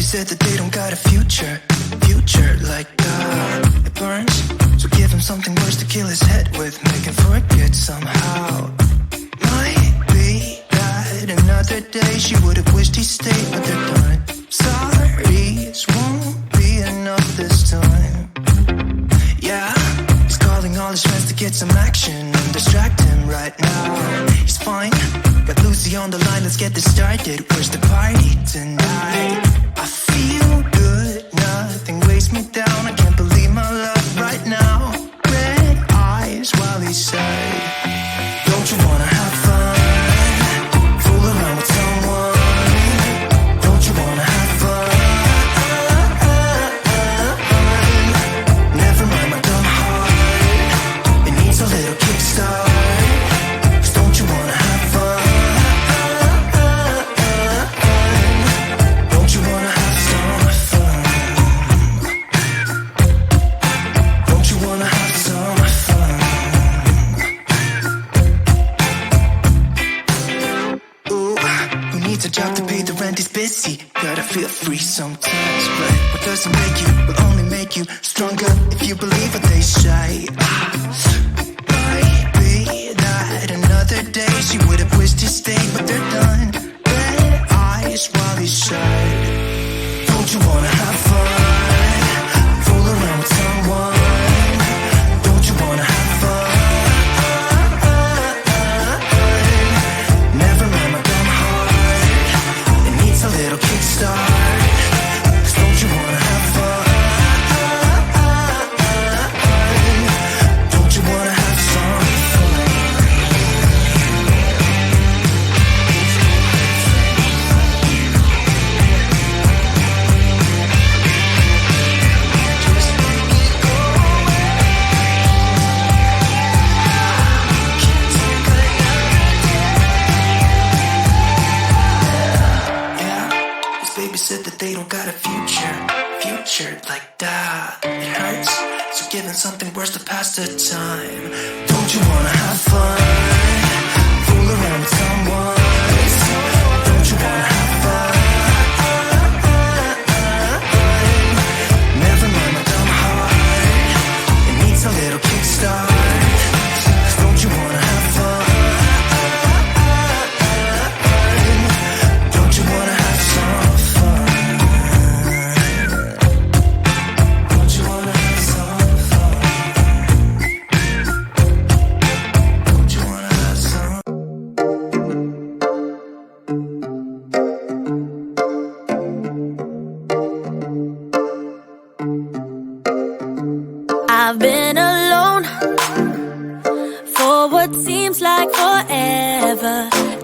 said that they don't got a future like that. It burns, so give him something worse to kill his head with. Make him forget somehow. Might be that another day she would've wished he stayed, but they're done. Sorry's won't be enough this time. Yeah, he's calling all his friends to get some action and distract him right now. He's fine, got Lucy on the line, let's get this started. Where's the party tonight? I feel good, nothing weighs me down. I can't believe my luck right now. Red eyes while he said, don't you wanna have fun? Fool around with someone. Don't you wanna have fun? Never mind my dumb heart, it needs a little kickstart. 'Cause don't you wanna have fun? Don't you wanna have some fun? Don't you wanna have some fun? Ooh, who needs a job to pay the rent? He's busy. Gotta feel free sometimes, right? What doesn't make you will only make you stronger if you believe what they say. Might be that another day she would have wished to stay, but they're done. Red eyes while he said, don't you wanna have fun? Fool around with someone. Don't you wanna have fun? Never mind my dumb heart, it needs a little kickstart. 'Cause don't you wanna have fun? Don't you wanna have some fun? Just make it go away. Can't take another day. Yeah, his baby said that they don't got a future like that. It hurts, so give him something worse to pass the time. Don't you wanna have fun? Fool around with someone. Don't you wanna have fun? Never mind my dumb heart, it needs a little kickstart. 'Cause don't you wanna have fun? Don't you wanna have some fun? Don't you wanna have some fun? Don't you wanna have some? I've been alone for what seems like forever.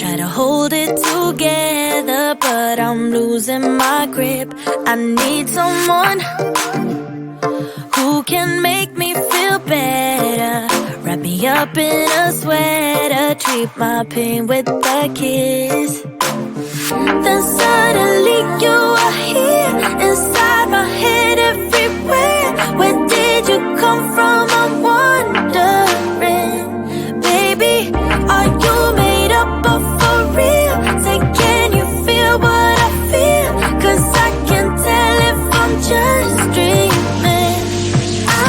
Try to hold it together, but I'm losing my grip. I need someone who can make me feel better. Wrap me up in a sweater, treat my pain with a kiss. Then suddenly you are here, inside my head, everywhere. Where did you come from? I'm wondering, baby, are you made up of for real? Say, can you feel what I feel? 'Cause I can tell if I'm just dreaming. I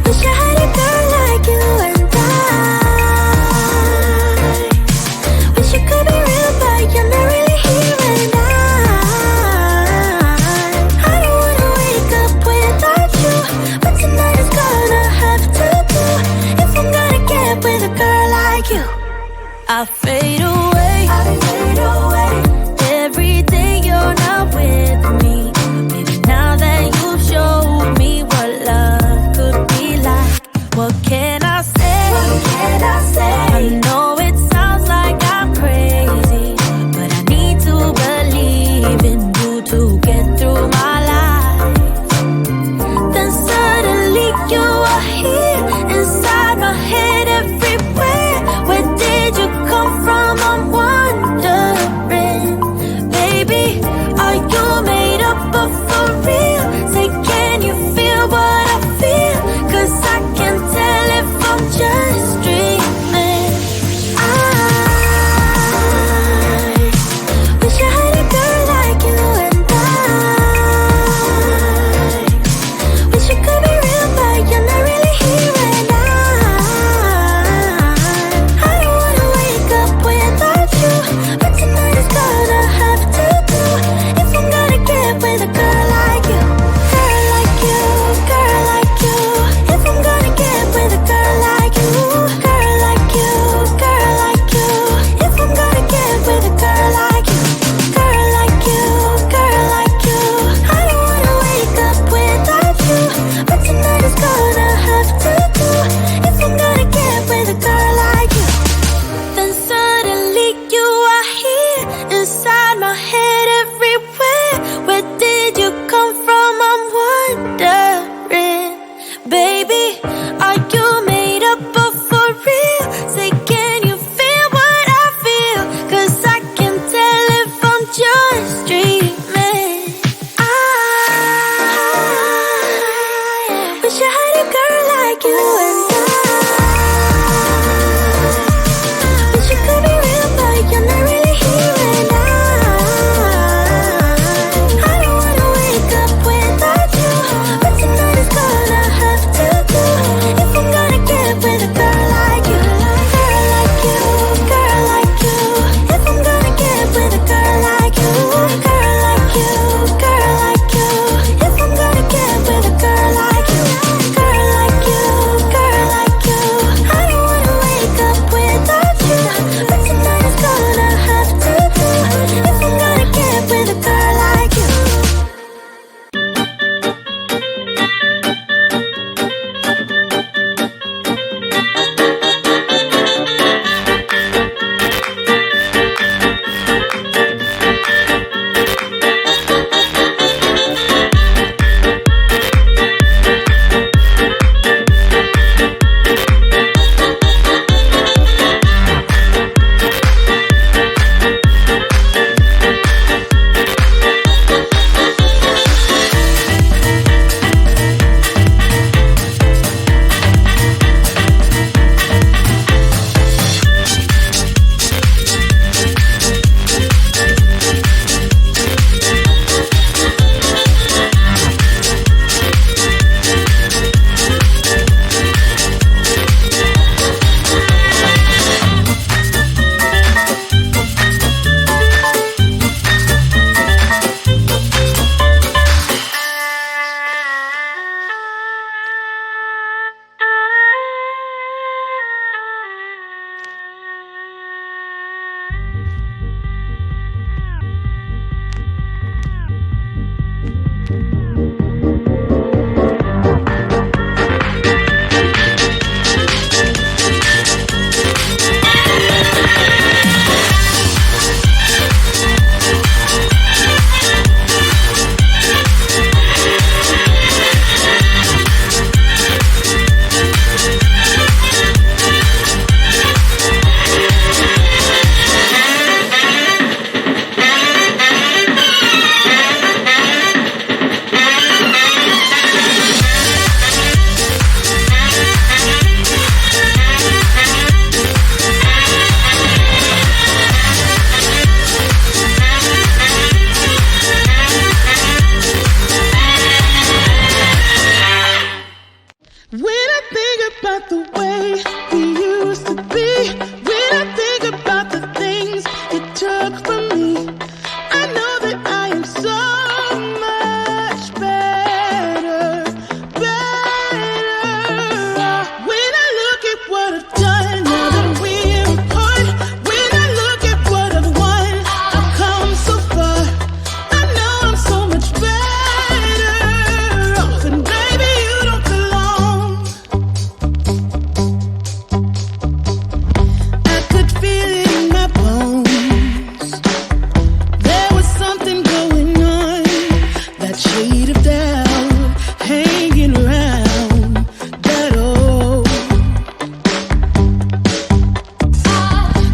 wish I had a girl like you, and I wish you could be real, but you're not really here. And I don't wanna wake up without you. you and I. Wish it could be real, but you're not really here and I don't wanna wake up without you, but tonight is gonna have to do. If I'm gonna get with a girl like you, girl like you, girl like you. If I'm gonna get with a girl like you, girl like you, girl like you. If I'm gonna get with a girl like you, girl like you, girl like you. I don't wanna wake up without you, but tonight is gonna have to do. If I'm gonna get with a girl like you. When I think about the way we used to be, when I think about the things you took from me, I know that I am so much better, better. When I look at what I've done, now that we're apart, when I look at what I've won, I've come so far. I know I'm so much better off, and baby, you don't belong. I could feel it in my bones. There was something going on, that shade of doubt hanging around that old.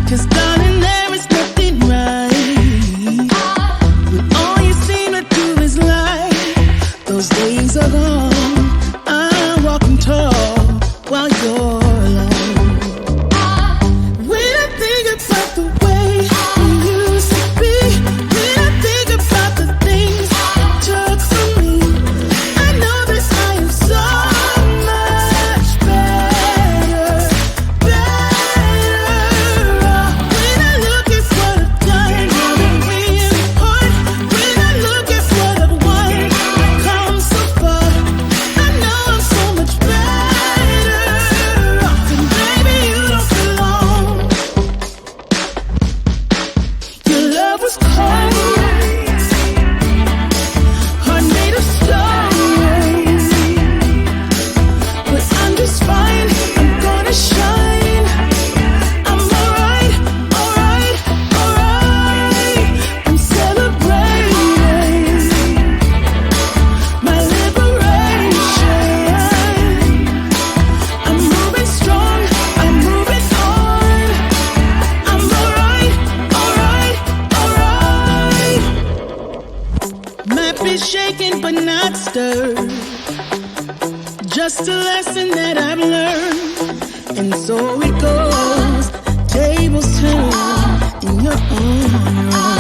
'Cause darling, there is nothing right when all you seem to do is lie. Those days are gone. I'm walking tall while you're alone. When I think about the way we used to be, when I think about the things you took from me, I know that I am so much better, better off. When I look at what I've done, now that we're apart, when I look at what I've won, I've come so far. I know I'm so much better just a lesson that I've learned. And so it goes, tables turn, and you're on your own.